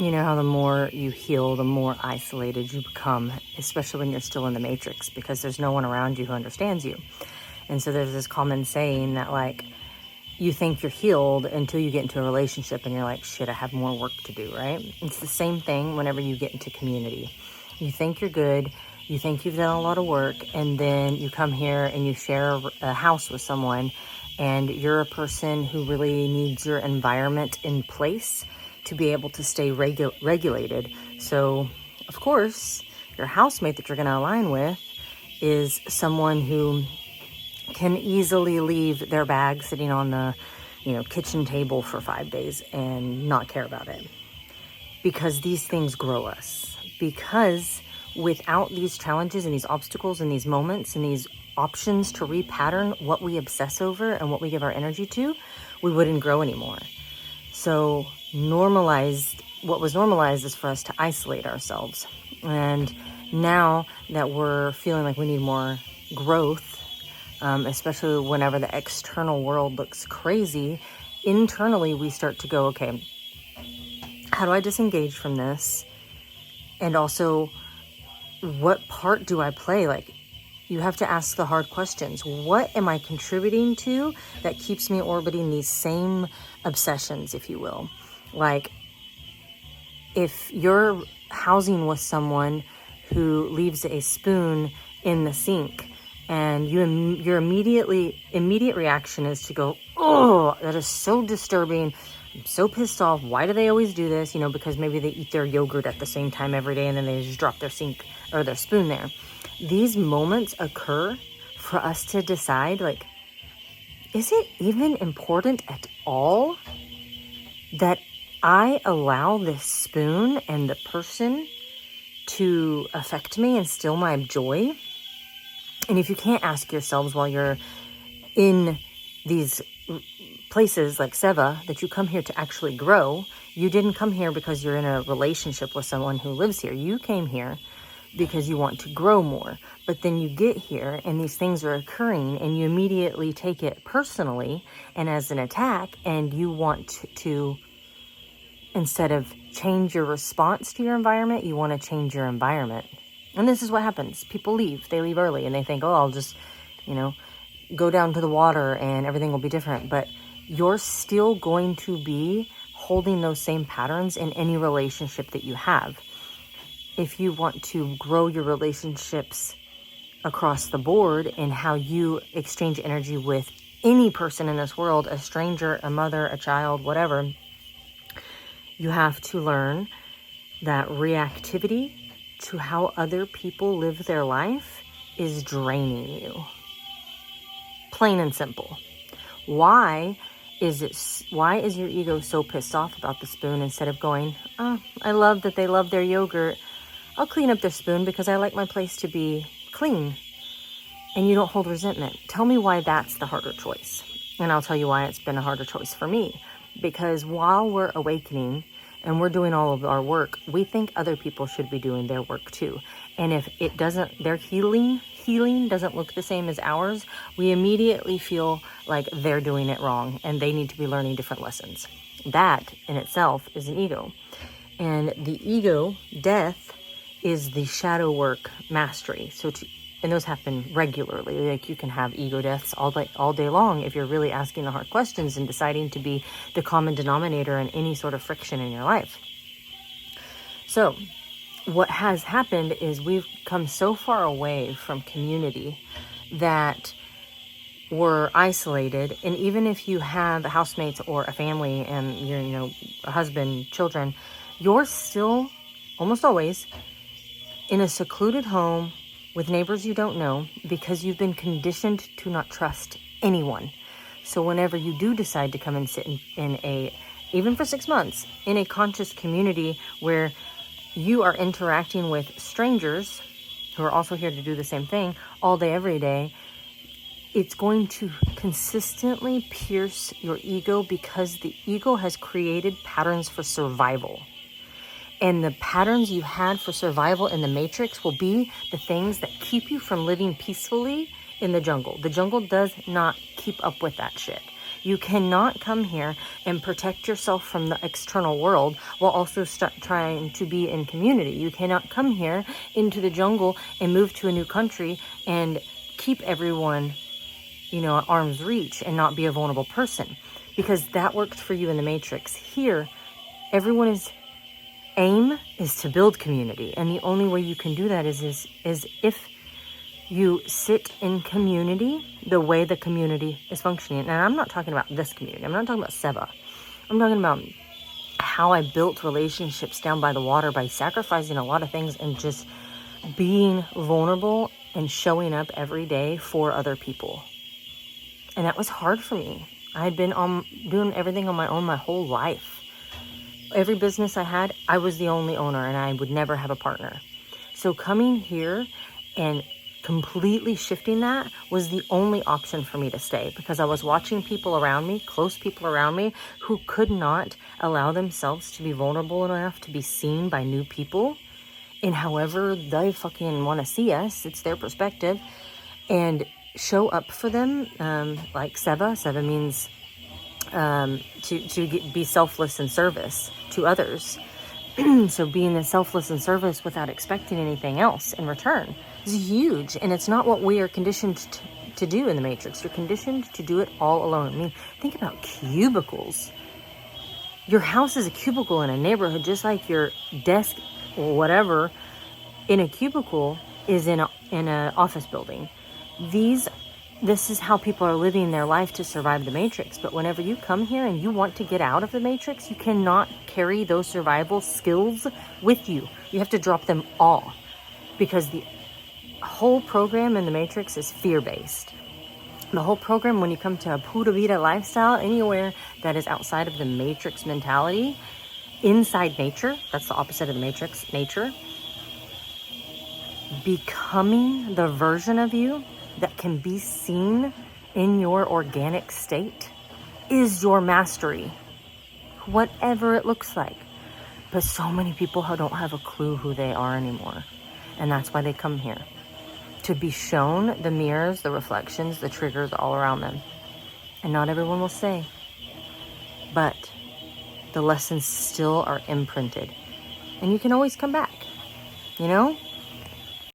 You know how the more you heal, the more isolated you become, especially when you're still in the matrix, because there's no one around you who understands you. And so there's this common saying that, like, you think you're healed until you get into a relationship and you're like, shit, I have more work to do, right? It's the same thing whenever you get into community. You think you're good, you think you've done a lot of work, and then you come here and you share a house with someone, and you're a person who really needs your environment in place to be able to stay regulated. So, of course, your housemate that you're going to align with is someone who can easily leave their bag sitting on the, kitchen table for 5 days and not care about it. Because these things grow us. Because without these challenges and these obstacles and these moments and these options to repattern what we obsess over and what we give our energy to, we wouldn't grow anymore. So what was normalized is for us to isolate ourselves. And now that we're feeling like we need more growth, especially whenever the external world looks crazy, internally we start to go, okay, how do I disengage from this? And also, what part do I play? Like, you have to ask the hard questions. What am I contributing to that keeps me orbiting these same obsessions, if you will? Like, if you're housing with someone who leaves a spoon in the sink, and your immediate reaction is to go, oh, that is so disturbing. I'm so pissed off. Why do they always do this? Because maybe they eat their yogurt at the same time every day and then they just drop their sink or their spoon there. These moments occur for us to decide, like, is it even important at all that I allow this spoon and the person to affect me and steal my joy? And if you can't ask yourselves while you're in these places like Seva that you come here to actually grow, you didn't come here because you're in a relationship with someone who lives here. You came here because you want to grow more. But then you get here and these things are occurring and you immediately take it personally and as an attack, and you want to, instead of change your response to your environment, you want to change your environment. And this is what happens. People leave. They leave early and they think, oh, I'll just, go down to the water and everything will be different. But you're still going to be holding those same patterns in any relationship that you have. If you want to grow your relationships across the board and how you exchange energy with any person in this world, a stranger, a mother, a child, whatever, you have to learn that reactivity to how other people live their life is draining you. Plain and simple. Why is your ego so pissed off about the spoon instead of going, oh, I love that they love their yogurt. I'll clean up their spoon because I like my place to be clean. And you don't hold resentment. Tell me why that's the harder choice. And I'll tell you why it's been a harder choice for me. Because while we're awakening and we're doing all of our work, we think other people should be doing their work too. And if it doesn't, their healing doesn't look the same as ours, we immediately feel like they're doing it wrong and they need to be learning different lessons. That in itself is an ego. And the ego death is the shadow work mastery. And those happen regularly. Like, you can have ego deaths all day long if you're really asking the hard questions and deciding to be the common denominator in any sort of friction in your life. So what has happened is we've come so far away from community that we're isolated. And even if you have housemates or a family and you're, a husband, children, you're still almost always in a secluded home with neighbors you don't know because you've been conditioned to not trust anyone. So whenever you do decide to come and sit even for 6 months, in a conscious community where you are interacting with strangers who are also here to do the same thing all day, every day, it's going to consistently pierce your ego because the ego has created patterns for survival. And the patterns you had for survival in the matrix will be the things that keep you from living peacefully in the jungle. The jungle does not keep up with that shit. You cannot come here and protect yourself from the external world while also trying to be in community. You cannot come here into the jungle and move to a new country and keep everyone, at arm's reach and not be a vulnerable person, because that worked for you in the Matrix. Here, everyone's aim is to build community, and the only way you can do that is if you sit in community the way the community is functioning. And I'm not talking about this community. I'm not talking about Seba. I'm talking about how I built relationships down by the water by sacrificing a lot of things and just being vulnerable and showing up every day for other people. And that was hard for me. I had been doing everything on my own my whole life. Every business I had, I was the only owner, and I would never have a partner. So coming here and completely shifting that was the only option for me to stay, because I was watching people around me, close people around me, who could not allow themselves to be vulnerable enough to be seen by new people in however they fucking want to see us. It's their perspective. And show up for them, like Seba. Seba means be selfless in service to others. So being in selfless in service without expecting anything else in return is huge. And it's not what we are conditioned to do in the Matrix. You're conditioned to do it all alone. I mean, think about cubicles. Your house is a cubicle in a neighborhood, just like your desk or whatever in a cubicle is in a office building. This is how people are living their life to survive the Matrix. But whenever you come here and you want to get out of the Matrix, you cannot carry those survival skills with you. You have to drop them all, because the whole program in the Matrix is fear-based. The whole program, when you come to a pura vida lifestyle, anywhere that is outside of the Matrix mentality, inside nature, that's the opposite of the Matrix, nature, becoming the version of you that can be seen in your organic state is your mastery, whatever it looks like. But so many people don't have a clue who they are anymore. And that's why they come here, to be shown the mirrors, the reflections, the triggers all around them. And not everyone will say, but the lessons still are imprinted. And you can always come back,